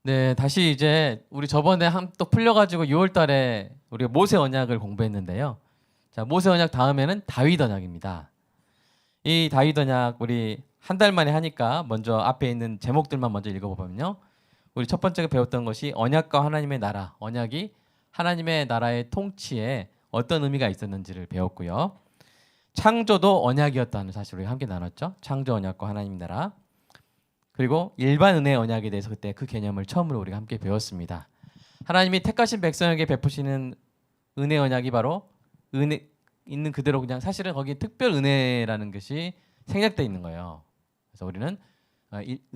네, 다시 이제 우리 저번에 또 풀려가지고 6월 달에 우리가 모세 언약을 공부했는데요. 자, 모세 언약 다음에는 다윗 언약입니다. 이 다윗 언약 우리 한 달 만에 하니까 먼저 앞에 있는 제목들만 먼저 읽어보면요. 우리 첫 번째 배웠던 것이 언약과 하나님의 나라, 언약이 하나님의 나라의 통치에 어떤 의미가 있었는지를 배웠고요. 창조도 언약이었다는 사실을 우리 함께 나눴죠. 창조 언약과 하나님 나라. 그리고 일반 은혜 언약에 대해서 그때 그 개념을 처음으로 우리가 함께 배웠습니다. 하나님이 택하신 백성에게 베푸시는 은혜 언약이 바로 은혜 있는 그대로 그냥 사실은 거기 특별 은혜라는 것이 생략되어 있는 거예요. 그래서 우리는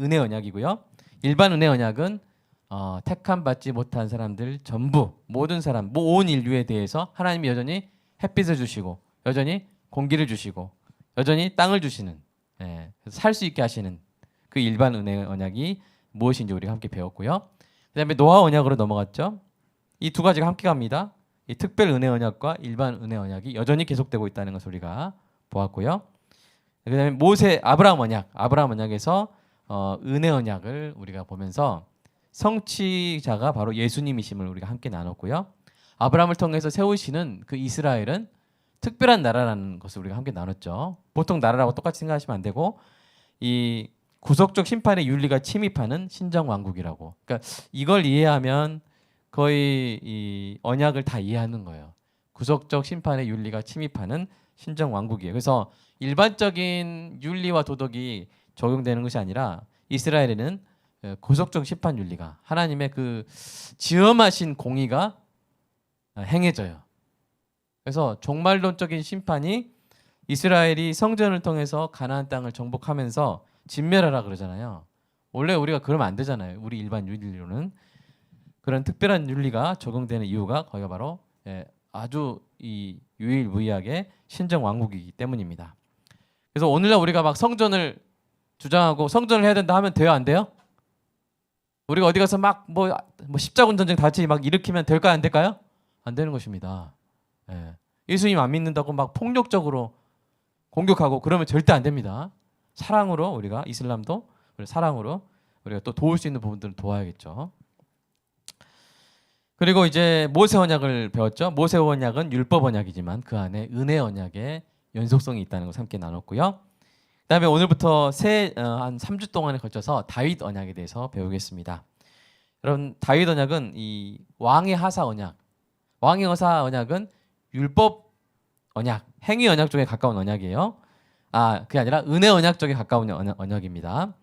은혜 언약이고요. 일반 은혜 언약은 택함 받지 못한 사람들 전부 모든 사람 온 인류에 대해서 하나님이 여전히 햇빛을 주시고 여전히 공기를 주시고 여전히 땅을 주시는 살 수 있게 하시는 그 일반 은혜 언약이 무엇인지 우리가 함께 배웠고요. 그다음에 노아 언약으로 넘어갔죠. 이 두 가지가 함께 갑니다. 이 특별 은혜 언약과 일반 은혜 언약이 여전히 계속되고 있다는 것을 우리가 보았고요. 그다음에 모세 아브라함 언약에서 은혜 언약을 우리가 보면서 성취자가 바로 예수님이심을 우리가 함께 나눴고요. 아브라함을 통해서 세우시는 그 이스라엘은 특별한 나라라는 것을 우리가 함께 나눴죠. 보통 나라라고 똑같이 생각하시면 안 되고 이 구속적 심판의 윤리가 침입하는 신정 왕국이라고. 그러니까 이걸 이해하면 거의 이 언약을 다 이해하는 거예요. 구속적 심판의 윤리가 침입하는 신정 왕국이에요. 그래서 일반적인 윤리와 도덕이 적용되는 것이 아니라 이스라엘에는 구속적 심판 윤리가 하나님의 그 지엄하신 공의가 행해져요. 그래서 종말론적인 심판이 이스라엘이 성전을 통해서 가나안 땅을 정복하면서 진멸하라 그러잖아요. 원래 우리가 그러면 안 되잖아요. 우리 일반 윤리로는 그런 특별한 윤리가 적용되는 이유가 거기가 바로 아주 이 유일무이하게 신정 왕국이기 때문입니다. 그래서 오늘날 우리가 막 성전을 주장하고 성전을 해야 된다 하면 돼요, 안 돼요? 우리가 어디 가서 막 뭐 십자군 전쟁 다시 막 일으키면 될까요, 안 될까요? 안 되는 것입니다. 예수님 안 믿는다고 막 폭력적으로 공격하고 그러면 절대 안 됩니다. 사랑으로 우리가 이슬람도 사랑으로 우리가 또 도울 수 있는 부분들을 도와야겠죠. 그리고 이제 모세 언약을 배웠죠. 모세 언약은 율법 언약이지만 그 안에 은혜 언약의 연속성이 있다는 것을 함께 나눴고요. 그다음에 오늘부터 한 3주 동안에 걸쳐서 다윗 언약에 대해서 배우겠습니다. 여러분 다윗 언약은 이 왕의 하사 언약, 왕의 하사 언약은 율법 언약, 행위 언약 쪽에 가까운 언약이에요. 그게 아니라 은혜 언약 쪽에 가까운 언약입니다.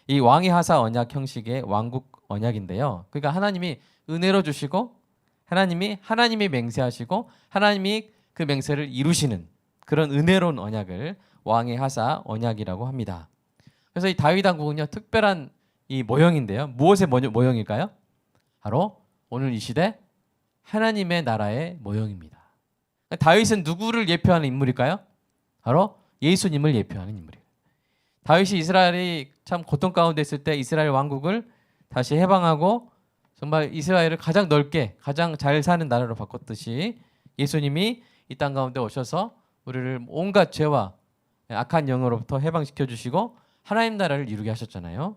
이 왕의 하사 언약 형식의 왕국 언약인데요. 그러니까 하나님이 은혜로 주시고 하나님이 맹세하시고 하나님이 그 맹세를 이루시는 그런 은혜로운 언약을 왕의 하사 언약이라고 합니다. 그래서 이 다윗 왕국은요 특별한 이 모형인데요. 무엇의 모형일까요? 바로 오늘 이 시대 하나님의 나라의 모형입니다. 다윗은 누구를 예표하는 인물일까요? 바로 예수님을 예표하는 인물이에요. 다윗이 이스라엘이 참 고통 가운데 있을 때 이스라엘 왕국을 다시 해방하고 정말 이스라엘을 가장 넓게 가장 잘 사는 나라로 바꿨듯이 예수님이 이 땅 가운데 오셔서 우리를 온갖 죄와 악한 영으로부터 해방시켜 주시고 하나님 나라를 이루게 하셨잖아요.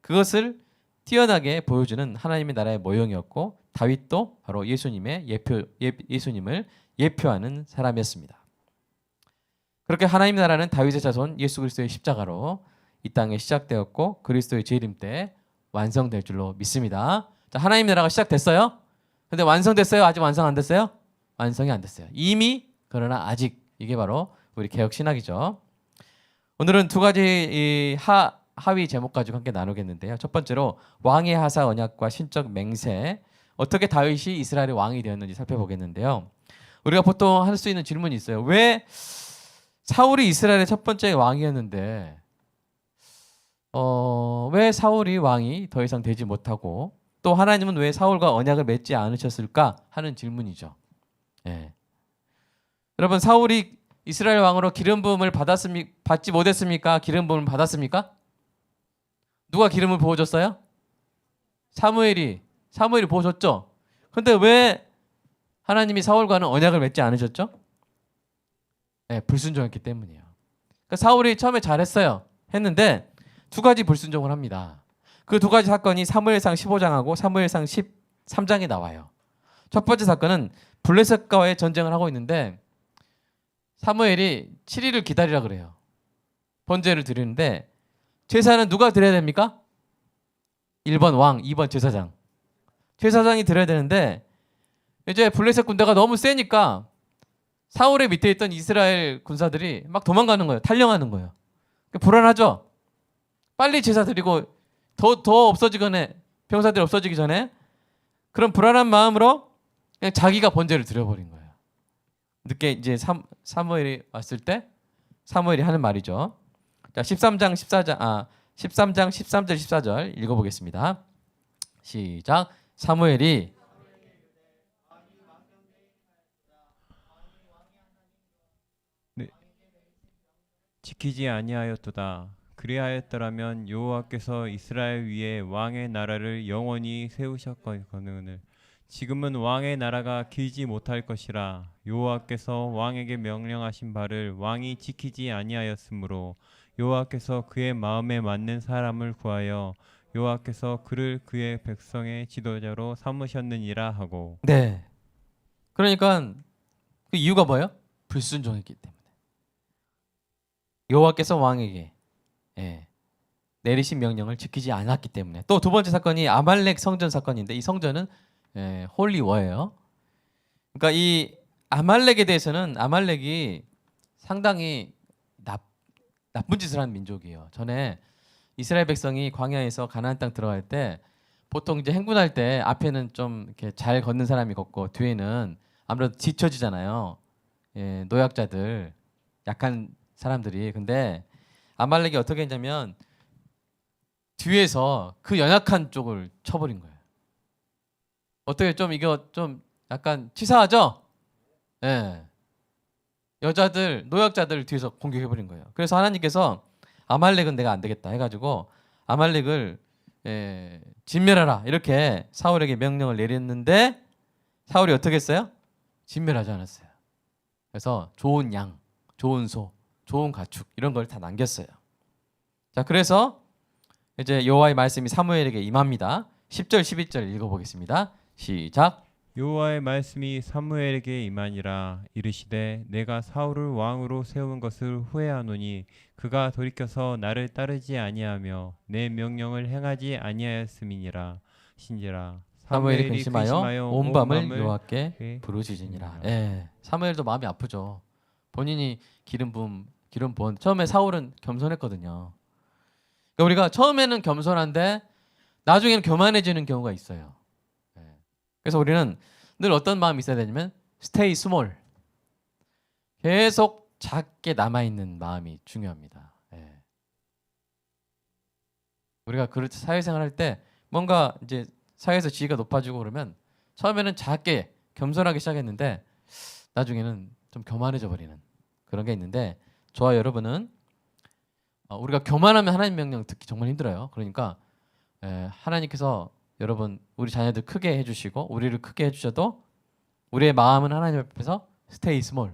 그것을 뛰어나게 보여주는 하나님의 나라의 모형이었고 다윗도 바로 예수님을 예표하는 사람이었습니다. 그렇게 하나님 나라는 다윗의 자손 예수 그리스도의 십자가로 이 땅에 시작되었고 그리스도의 재림 때 완성될 줄로 믿습니다. 자, 하나님 나라가 시작됐어요. 근데 완성됐어요? 아직 완성 안 됐어요? 완성이 안 됐어요. 이미 그러나 아직 이게 바로 우리 개혁 신학이죠. 오늘은 두 가지 하위 제목 가지고 함께 나누겠는데요. 첫 번째로 왕의 하사 언약과 신적 맹세, 어떻게 다윗이 이스라엘의 왕이 되었는지 살펴보겠는데요. 우리가 보통 할 수 있는 질문이 있어요. 왜 사울이 이스라엘의 첫 번째 왕이었는데 왜 사울이 왕이 더 이상 되지 못하고 또 하나님은 왜 사울과 언약을 맺지 않으셨을까 하는 질문이죠. 여러분 사울이 이스라엘 왕으로 기름 부음을 받지 못했습니까? 기름 부음을 받았습니까? 누가 기름을 부어줬어요? 사무엘이 부어줬죠. 그런데 왜 하나님이 사울과는 언약을 맺지 않으셨죠? 불순종했기 때문이에요. 그러니까 사울이 처음에 잘했어요. 했는데 두 가지 불순종을 합니다. 그 두 가지 사건이 사무엘상 15장하고 사무엘상 13장에 나와요. 첫 번째 사건은 블레셋과의 전쟁을 하고 있는데 사무엘이 7일을 기다리라 그래요. 번제를 드리는데 제사는 누가 드려야 됩니까? 1번 왕, 2번 제사장. 제사장이 드려야 되는데 이제 블레셋 군대가 너무 세니까 사울의 밑에 있던 이스라엘 군사들이 막 도망가는 거예요. 탈영하는 거예요. 불안하죠? 빨리 제사 드리고 더 없어지거나 병사들이 없어지기 전에 그런 불안한 마음으로 그냥 자기가 번제를 드려버린 거예요. 늦게 이제 사무엘이 왔을 때 사무엘이 하는 말이죠. 자, 13장 13절 14절 읽어보겠습니다. 시작. 사무엘이 지키지 아니하였도다. 그리하였더라면 여호와께서 이스라엘 위에 왕의 나라를 영원히 세우셨거늘 지금은 왕의 나라가 길지 못할 것이라. 여호와께서 왕에게 명령하신 바를 왕이 지키지 아니하였으므로 여호와께서 그의 마음에 맞는 사람을 구하여 여호와께서 그를 그의 백성의 지도자로 삼으셨느니라 하고. 네. 그러니까 그 이유가 뭐예요? 불순종했기 때문에. 여호와께서 왕에게 내리신 명령을 지키지 않았기 때문에. 또 두 번째 사건이 아말렉 성전 사건인데 이 성전은 홀리워예요. 그러니까 이 아말렉에 대해서는 아말렉이 상당히 나쁜 짓을 한 민족이에요. 전에 이스라엘 백성이 광야에서 가나안 땅 들어갈 때 보통 이제 행군할 때 앞에는 좀 이렇게 잘 걷는 사람이 걷고 뒤에는 아무래도 뒤처지잖아요. 노약자들, 약한 사람들이. 근데 아말렉이 어떻게 했냐면 뒤에서 그 연약한 쪽을 쳐버린 거예요. 어떻게 좀 이거 좀 약간 치사하죠? 예. 여자들, 노약자들 뒤에서 공격해버린 거예요. 그래서 하나님께서 아말렉은 내가 안 되겠다 해가지고 아말렉을 진멸하라 이렇게 사울에게 명령을 내렸는데 사울이 어떻게 했어요? 진멸하지 않았어요. 그래서 좋은 양, 좋은 소, 좋은 가축 이런 걸 다 남겼어요. 자, 그래서 이제 여호와의 말씀이 사무엘에게 임합니다. 10절 11절 읽어보겠습니다. 시작. 여호와의 말씀이 사무엘에게 임하니라. 이르시되 내가 사울을 왕으로 세운 것을 후회하노니 그가 돌이켜서 나를 따르지 아니하며 내 명령을 행하지 아니하였음이니라. 신지라. 사무엘이 근심하여 온 밤을 여호와께 부르짖으니라. 사무엘도 마음이 아프죠. 본인이 기름 부은 처음에 사울은 겸손했거든요. 그러니까 우리가 처음에는 겸손한데 나중에는 교만해지는 경우가 있어요. 그래서 우리는 늘 어떤 마음이 있어야 되냐면 stay small. 계속 작게 남아있는 마음이 중요합니다. 우리가 그렇게 사회생활 할 때 뭔가 이제 사회에서 지위가 높아지고 그러면 처음에는 작게 겸손하게 시작했는데 나중에는 좀 교만해져 버리는 그런 게 있는데 저와 여러분은 우리가 교만하면 하나님 명령 듣기 정말 힘들어요. 그러니까 하나님께서 여러분 우리 자녀들 크게 해주시고 우리를 크게 해주셔도 우리의 마음은 하나님 앞에서 stay small,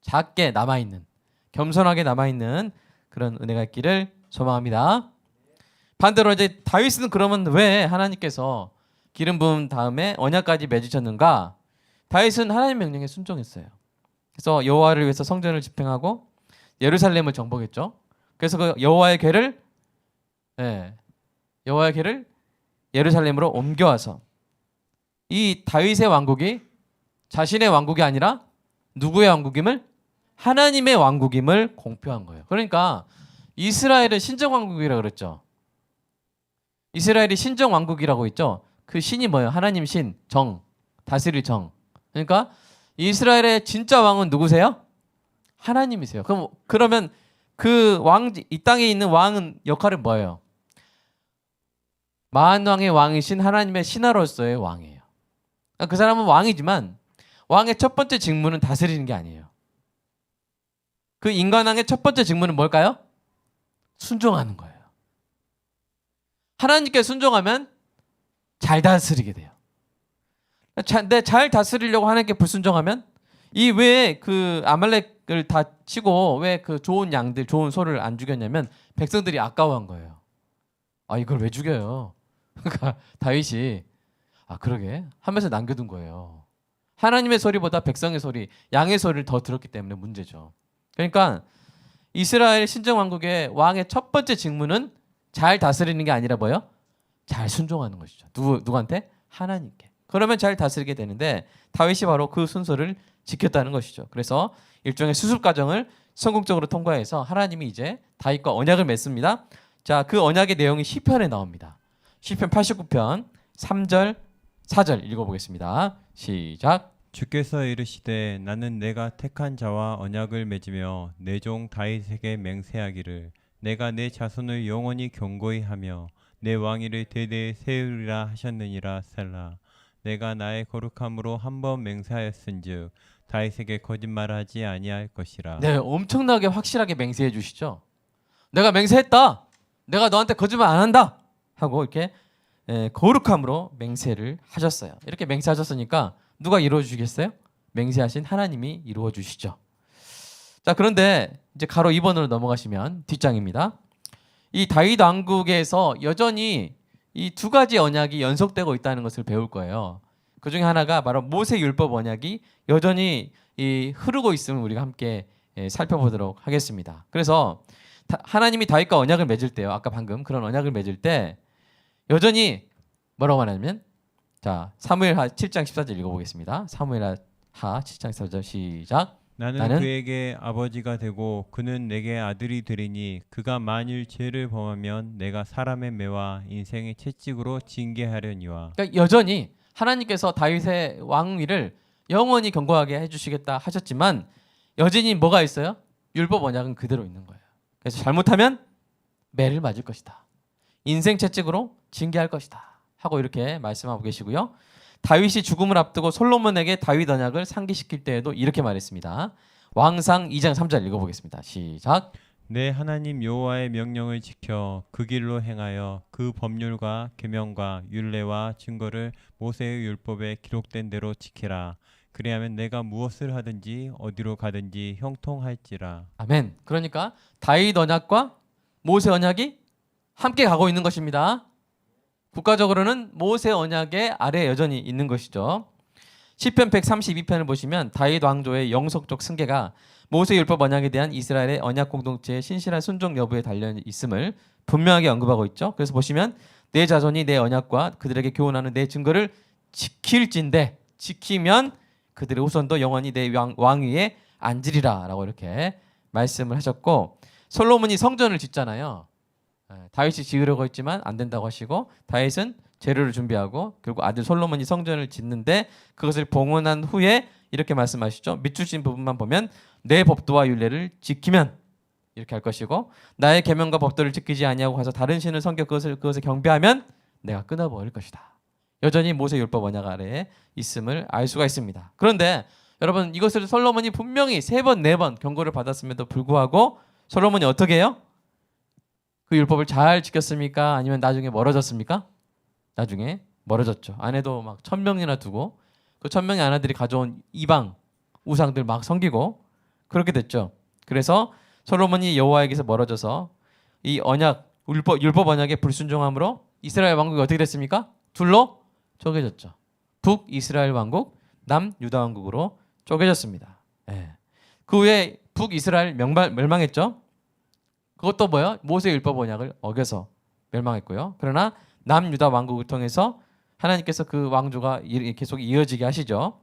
작게 남아있는, 겸손하게 남아있는 그런 은혜가 있기를 소망합니다. 반대로 이제 다윗은 그러면 왜 하나님께서 기름 부은 다음에 언약까지 맺으셨는가? 다윗은 하나님 명령에 순종했어요. 그래서 여호와를 위해서 성전을 집행하고 예루살렘을 정복했죠. 그래서 그 여호와의 궤를 예루살렘으로 옮겨와서 이 다윗의 왕국이 자신의 왕국이 아니라 누구의 왕국임을? 하나님의 왕국임을 공표한 거예요. 그러니까 이스라엘은 신정 왕국이라고 그랬죠. 이스라엘이 신정 왕국이라고 했죠. 그 신이 뭐예요? 하나님 신, 정, 다스릴 정. 그러니까 이스라엘의 진짜 왕은 누구세요? 하나님이세요. 그러면 그 왕, 이 땅에 있는 왕은 역할은 뭐예요? 만왕의 왕이신 하나님의 신하로서의 왕이에요. 그 사람은 왕이지만 왕의 첫 번째 직무는 다스리는 게 아니에요. 그 인간왕의 첫 번째 직무는 뭘까요? 순종하는 거예요. 하나님께 순종하면 잘 다스리게 돼요. 근데 잘 다스리려고 하나님께 불순종하면 이 왜 그 아말렉을 다 치고 왜 그 좋은 양들, 좋은 소를 안 죽였냐면 백성들이 아까워한 거예요. 아 이걸 왜 죽여요? 그러니까 다윗이 아 그러게 하면서 남겨둔 거예요. 하나님의 소리보다 백성의 소리, 양의 소리를 더 들었기 때문에 문제죠. 그러니까 이스라엘 신정 왕국의 왕의 첫 번째 직무는 잘 다스리는 게 아니라 뭐요? 잘 순종하는 것이죠. 누구한테? 하나님께. 그러면 잘 다스리게 되는데 다윗이 바로 그 순서를 지켰다는 것이죠. 그래서 일종의 수습 과정을 성공적으로 통과해서 하나님이 이제 다윗과 언약을 맺습니다. 자, 그 언약의 내용이 시편에 나옵니다. 시편 89편 3절 4절 읽어보겠습니다. 시작. 주께서 이르시되 나는 내가 택한 자와 언약을 맺으며 내 종 다윗에게 맹세하기를 내가 내 자손을 영원히 견고히 하며 내 왕위를 대대에 세우리라 하셨느니라. 셀라. 내가 나의 거룩함으로 한 번 맹세하였은즉 다윗에게 거짓말하지 아니할 것이라. 네, 엄청나게 확실하게 맹세해 주시죠. 내가 맹세했다. 내가 너한테 거짓말 안 한다. 하고 이렇게 거룩함으로 맹세를 하셨어요. 이렇게 맹세하셨으니까 누가 이루어 주시겠어요? 맹세하신 하나님이 이루어 주시죠. 자, 그런데 이제 가로 2번으로 넘어가시면 뒷장입니다. 이 다윗 왕국에서 여전히 이 두 가지 언약이 연속되고 있다는 것을 배울 거예요. 그 중에 하나가 바로 모세 율법 언약이 여전히 이 흐르고 있음을 우리가 함께 살펴보도록 하겠습니다. 그래서 하나님이 다윗과 언약을 맺을 때요. 아까 방금 그런 언약을 맺을 때 여전히 뭐라고 하냐면 자, 사무엘하 7장 14절 읽어보겠습니다. 사무엘하 7장 14절 시작. 나는 그에게 아버지가 되고 그는 내게 아들이 되리니 그가 만일 죄를 범하면 내가 사람의 매와 인생의 채찍으로 징계하려니와. 그러니까 여전히 하나님께서 다윗의 왕위를 영원히 견고하게 해주시겠다 하셨지만 여전히 뭐가 있어요? 율법 언약은 그대로 있는 거예요. 그래서 잘못하면 매를 맞을 것이다. 인생 채찍으로 징계할 것이다. 하고 이렇게 말씀하고 계시고요. 다윗이 죽음을 앞두고 솔로몬에게 다윗 언약을 상기시킬 때에도 이렇게 말했습니다. 왕상 2장 3절 읽어보겠습니다. 시작. 내 하나님 여호와의 명령을 지켜 그 길로 행하여 그 법률과 계명과 율례와 증거를 모세의 율법에 기록된 대로 지키라. 그리하면 내가 무엇을 하든지 어디로 가든지 형통할지라. 아멘. 그러니까 다윗 언약과 모세 언약이 함께 가고 있는 것입니다. 국가적으로는 모세 언약의 아래에 여전히 있는 것이죠. 시편 132편을 보시면 다윗 왕조의 영속적 승계가 모세 율법 언약에 대한 이스라엘의 언약 공동체의 신실한 순종 여부에 달려 있음을 분명하게 언급하고 있죠. 그래서 보시면 내 자손이 내 언약과 그들에게 교훈하는 내 증거를 지킬진대 지키면 그들의 후손도 영원히 내 왕위에 앉으리라라고 이렇게 말씀을 하셨고 솔로몬이 성전을 짓잖아요. 다윗이 지으려고 했지만 안 된다고 하시고 다윗은 재료를 준비하고 결국 아들 솔로몬이 성전을 짓는데 그것을 봉헌한 후에 이렇게 말씀하시죠. 밑줄진 부분만 보면 내 법도와 율례를 지키면 이렇게 할 것이고 나의 계명과 법도를 지키지 아니하고 가서 다른 신을 섬겨 그것을 경배하면 내가 끊어버릴 것이다. 여전히 모세 율법 언약 아래에 있음을 알 수가 있습니다. 그런데 여러분 이것을 솔로몬이 분명히 3번 4번 경고를 받았음에도 불구하고 솔로몬이 어떻게 해요? 그 율법을 잘 지켰습니까? 아니면 나중에 멀어졌습니까? 나중에 멀어졌죠. 아내도 막 1000명이나 두고 그 1000명의 아내들이 가져온 이방 우상들 막 섬기고 그렇게 됐죠. 그래서 솔로몬이 여호와에게서 멀어져서 이 언약 율법 언약에 불순종함으로 이스라엘 왕국이 어떻게 됐습니까? 둘로 쪼개졌죠. 북이스라엘 왕국, 남유다 왕국으로 쪼개졌습니다. 예. 그 후에 북이스라엘 멸망했죠. 그것도 뭐요? 모세 율법 언약을 어겨서 멸망했고요. 그러나 남유다 왕국을 통해서 하나님께서 그 왕조가 계속 이어지게 하시죠.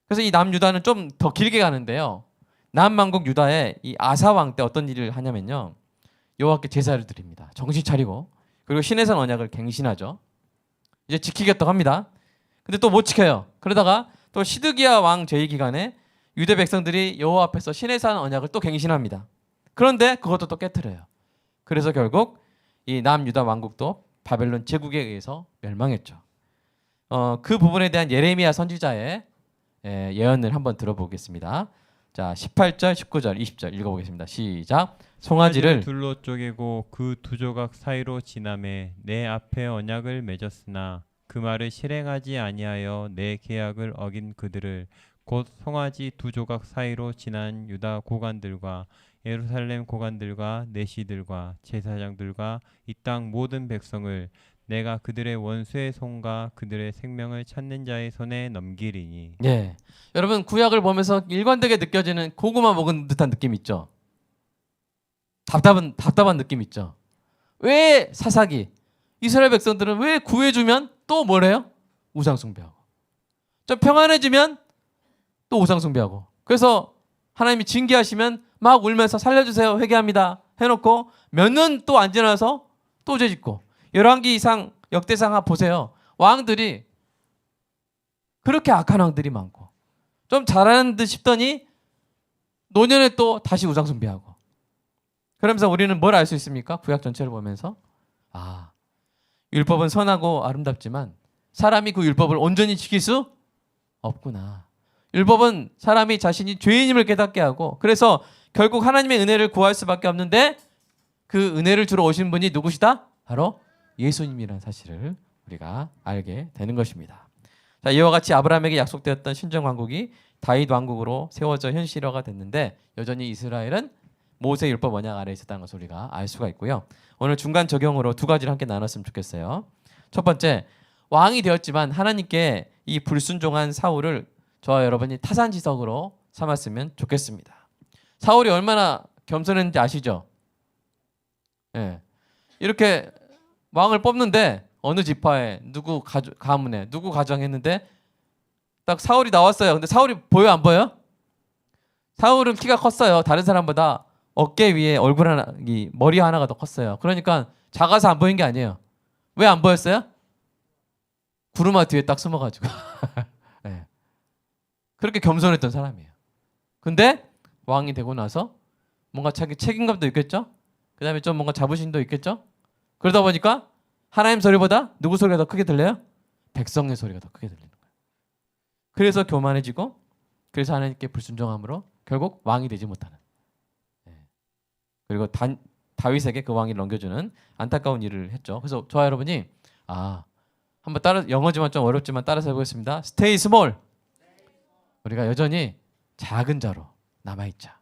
그래서 이 남유다는 좀 더 길게 가는데요. 남왕국 유다의 이 아사 왕 때 어떤 일을 하냐면요. 여호와께 제사를 드립니다. 정신 차리고 그리고 시내산 언약을 갱신하죠. 이제 지키겠다고 합니다. 근데 또 못 지켜요. 그러다가 또 시드기야 왕 제위 기간에 유대 백성들이 여호와 앞에서 시내산 언약을 또 갱신합니다. 그런데 그것도 또 깨트려요. 그래서 결국 이 남유다 왕국도 바벨론 제국에 의해서 멸망했죠. 그 부분에 대한 예레미야 선지자의 예언을 한번 들어보겠습니다. 자, 18절, 19절, 20절 읽어보겠습니다. 시작. 송아지를 둘로 쪼개고 그 두 조각 사이로 지나매 내 앞에 언약을 맺었으나 그 말을 실행하지 아니하여 내 계약을 어긴 그들을 곧 송아지 두 조각 사이로 지난 유다 고관들과 예루살렘 고관들과 내시들과 제사장들과 이 땅 모든 백성을 내가 그들의 원수의 손과 그들의 생명을 찾는 자의 손에 넘기리니. 예. 여러분 구약을 보면서 일관되게 느껴지는 고구마 먹은 듯한 느낌 있죠. 답답한 느낌 있죠. 왜 사사기 이스라엘 백성들은 왜 구해주면 또 뭐래요? 우상 숭배하고. 좀 평안해지면 또 우상 숭배하고. 그래서 하나님이 징계하시면 막 울면서 살려주세요 회개합니다 해놓고 몇 년 또 안 지나서 또 죄짓고. 열왕기 이상 역대상 보세요. 왕들이 그렇게 악한 왕들이 많고 좀 잘하는 듯 싶더니 노년에 또 다시 우상 숭배하고. 그러면서 우리는 뭘 알 수 있습니까? 구약 전체를 보면서 아, 율법은 선하고 아름답지만 사람이 그 율법을 온전히 지킬 수 없구나. 율법은 사람이 자신이 죄인임을 깨닫게 하고 그래서 결국 하나님의 은혜를 구할 수밖에 없는데 그 은혜를 주러 오신 분이 누구시다? 바로 예수님이라는 사실을 우리가 알게 되는 것입니다. 자, 이와 같이 아브라함에게 약속되었던 신정 왕국이 다윗 왕국으로 세워져 현실화가 됐는데 여전히 이스라엘은 모세 율법 언약 아래에 있었다는 것을 우리가 알 수가 있고요. 오늘 중간 적용으로 두 가지를 함께 나눴으면 좋겠어요. 첫 번째, 왕이 되었지만 하나님께 이 불순종한 사울을 저와 여러분이 타산지석으로 삼았으면 좋겠습니다. 사울이 얼마나 겸손했는지 아시죠? 예. 이렇게 왕을 뽑는데 어느 지파에 누구 가문에 누구 가정 했는데 딱 사울이 나왔어요. 근데 사울이 보여 안 보여? 사울은 키가 컸어요. 다른 사람보다 어깨 위에 얼굴 하나, 이 머리 하나가 더 컸어요. 그러니까 작아서 안 보인 게 아니에요. 왜 안 보였어요? 구르마 뒤에 딱 숨어가지고. 네. 그렇게 겸손했던 사람이에요. 근데 왕이 되고 나서 뭔가 자기 책임감도 있겠죠? 그 다음에 좀 뭔가 자부심도 있겠죠? 그러다 보니까 하나님 소리보다 누구 소리가 더 크게 들려요? 백성의 소리가 더 크게 들리는 거예요. 그래서 교만해지고 그래서 하나님께 불순종함으로 결국 왕이 되지 못하는. 그리고 다윗에게 그 왕위를 넘겨주는 안타까운 일을 했죠. 그래서 저와 여러분이 한번 따라 영어지만 좀 어렵지만 따라서 해보겠습니다. Stay small. 우리가 여전히 작은 자로 남아있자.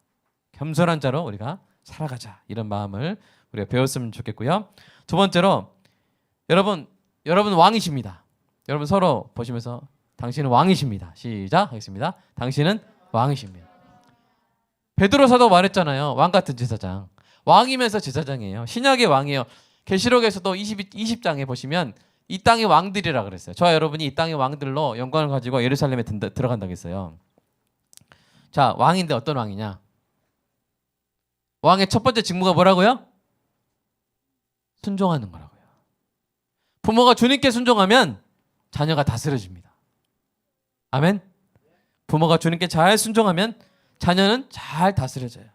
겸손한 자로 우리가 살아가자. 이런 마음을 우리가 배웠으면 좋겠고요. 두 번째로 여러분 왕이십니다. 여러분 서로 보시면서 당신은 왕이십니다. 시작 하겠습니다. 당신은 왕이십니다. 베드로 사도 말했잖아요. 왕 같은 제사장. 왕이면서 제사장이에요. 신약의 왕이에요. 계시록에서도 20장에 보시면 이 땅의 왕들이라 그랬어요. 저와 여러분이 이 땅의 왕들로 영광을 가지고 예루살렘에 들어간다고 했어요. 자, 왕인데 어떤 왕이냐? 왕의 첫 번째 직무가 뭐라고요? 순종하는 거라고요. 부모가 주님께 순종하면 자녀가 다스려집니다. 아멘? 부모가 주님께 잘 순종하면 자녀는 잘 다스려져요.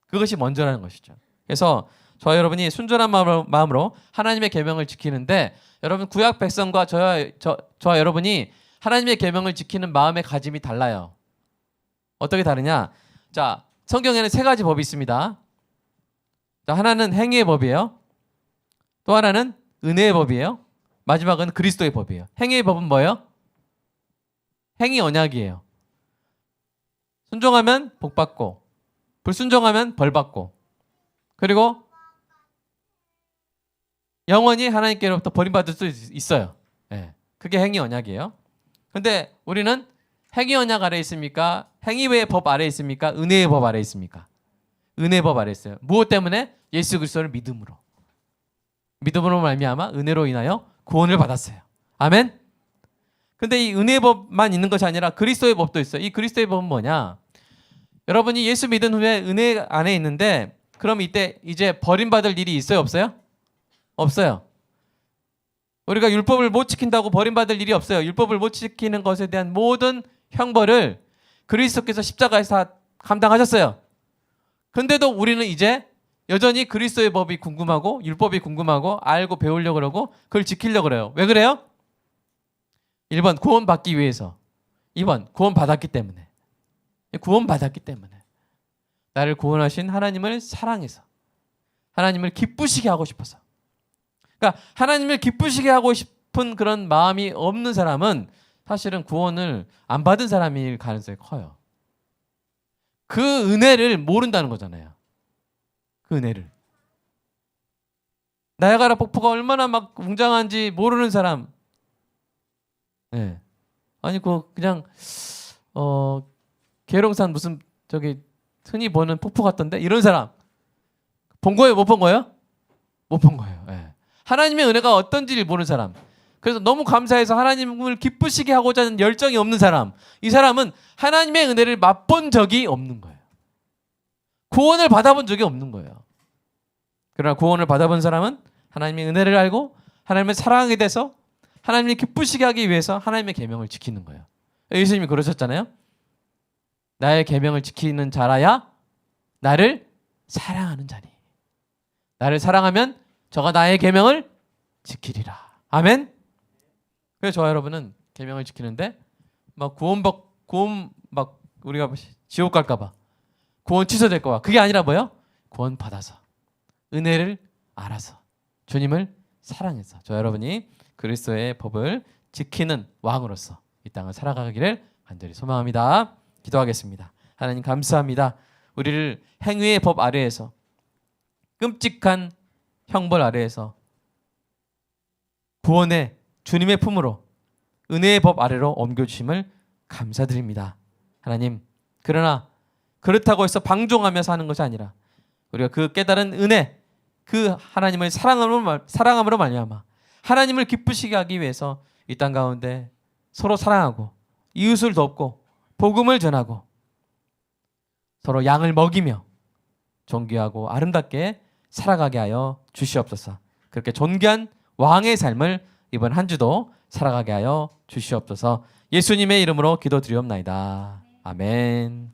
그것이 먼저라는 것이죠. 그래서 저와 여러분이 순전한 마음으로 하나님의 계명을 지키는데 여러분 구약 백성과 저와 여러분이 하나님의 계명을 지키는 마음의 가짐이 달라요. 어떻게 다르냐? 자, 성경에는 세 가지 법이 있습니다. 자, 하나는 행위의 법이에요. 또 하나는 은혜의 법이에요. 마지막은 그리스도의 법이에요. 행위의 법은 뭐예요? 행위 언약이에요. 순종하면 복 받고 불순종하면 벌 받고 그리고 영원히 하나님께로부터 버림받을 수 있어요. 네. 그게 행위 언약이에요. 근데 우리는 행위 언약 아래에 있습니까? 행위의 법 아래에 있습니까? 은혜의 법 아래에 있습니까? 은혜의 법 아래에 있어요. 무엇 때문에? 예수 그리스도를 믿음으로. 믿음으로 말미암아 은혜로 인하여 구원을 받았어요. 아멘? 근데 이 은혜의 법만 있는 것이 아니라 그리스도의 법도 있어요. 이 그리스도의 법은 뭐냐? 여러분이 예수 믿은 후에 은혜 안에 있는데 그럼 이때 이제 버림받을 일이 있어요? 없어요? 없어요. 우리가 율법을 못 지킨다고 버림받을 일이 없어요. 율법을 못 지키는 것에 대한 모든 형벌을 그리스도께서 십자가에서 다 감당하셨어요. 근데도 우리는 이제 여전히 그리스도의 법이 궁금하고 율법이 궁금하고 알고 배우려고 그러고 그걸 지키려고 그래요. 왜 그래요? 1번 구원받기 위해서, 2번 구원받았기 때문에. 구원받았기 때문에. 나를 구원하신 하나님을 사랑해서 하나님을 기쁘시게 하고 싶어서. 그러니까 하나님을 기쁘시게 하고 싶은 그런 마음이 없는 사람은 사실은 구원을 안 받은 사람일 가능성이 커요. 그 은혜를 모른다는 거잖아요. 그 은혜를. 나야가라 폭포가 얼마나 막 웅장한지 모르는 사람. 예. 아니 그냥 계룡산 무슨 저기 흔히 보는 폭포 같던데 이런 사람 본 거예요? 못 본 거예요? 못 본 거예요. 예. 하나님의 은혜가 어떤지를 모르는 사람. 그래서 너무 감사해서 하나님을 기쁘시게 하고자 하는 열정이 없는 사람. 이 사람은 하나님의 은혜를 맛본 적이 없는 거예요. 구원을 받아본 적이 없는 거예요. 그러나 구원을 받아본 사람은 하나님의 은혜를 알고 하나님을 사랑하게 돼서 하나님을 기쁘시게 하기 위해서 하나님의 계명을 지키는 거예요. 예수님이 그러셨잖아요. 나의 계명을 지키는 자라야 나를 사랑하는 자니. 나를 사랑하면 저가 나의 계명을 지키리라. 아멘. 그래서 저와 여러분은 계명을 지키는데 막 구원 막 우리가 지옥 갈까봐 구원 취소될까봐 그게 아니라 뭐요? 구원 받아서 은혜를 알아서 주님을 사랑해서 저 여러분이 그리스도의 법을 지키는 왕으로서 이 땅을 살아가기를 간절히 소망합니다. 기도하겠습니다. 하나님 감사합니다. 우리를 행위의 법 아래에서 끔찍한 형벌 아래에서 구원의 주님의 품으로 은혜의 법 아래로 옮겨주심을 감사드립니다. 하나님 그러나 그렇다고 해서 방종하며 사는 것이 아니라 우리가 그 깨달은 은혜 그 하나님을 사랑함으로 말미암아 하나님을 기쁘시게 하기 위해서 이 땅 가운데 서로 사랑하고 이웃을 돕고 복음을 전하고 서로 양을 먹이며 존귀하고 아름답게 살아가게 하여 주시옵소서. 그렇게 존귀한 왕의 삶을 이번 한 주도 살아가게 하여 주시옵소서. 예수님의 이름으로 기도드리옵나이다. 아멘.